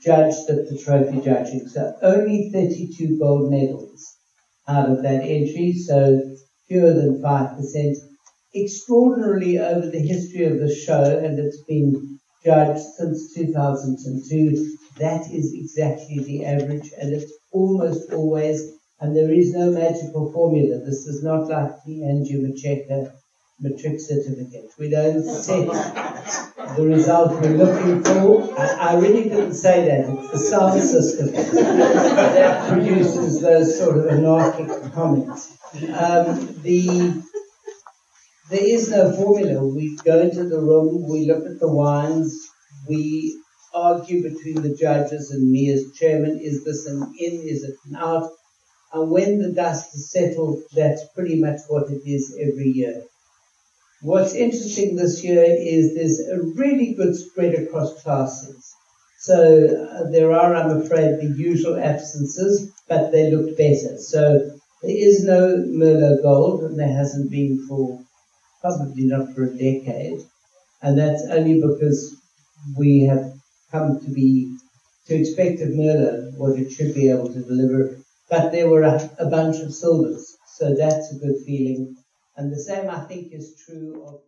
judged at the trophy judging. So only 32 gold medals out of that entry, so fewer than 5%. Extraordinarily over the history of the show, and it's been judged since 2002, that is exactly the average, and it's almost always, and there is no magical formula. This is not like the Angie Macheka matric certificate. We don't set the result we're looking for. I really didn't say that. It's the sound system that produces those sort of anarchic comments. There is no formula. We go into the room, we look at the wines, we argue between the judges and me as chairman, is this an in, is it an out? And when the dust is settled, that's pretty much what it is every year. What's interesting this year is there's a really good spread across classes. So there are, I'm afraid, the usual absences, but they look better. So there is no Merlot Gold, and there hasn't been for probably not for a decade. And that's only because we have come to expect of Merlot what it should be able to deliver. But there were a bunch of silvers, so that's a good feeling. And the same, I think, is true of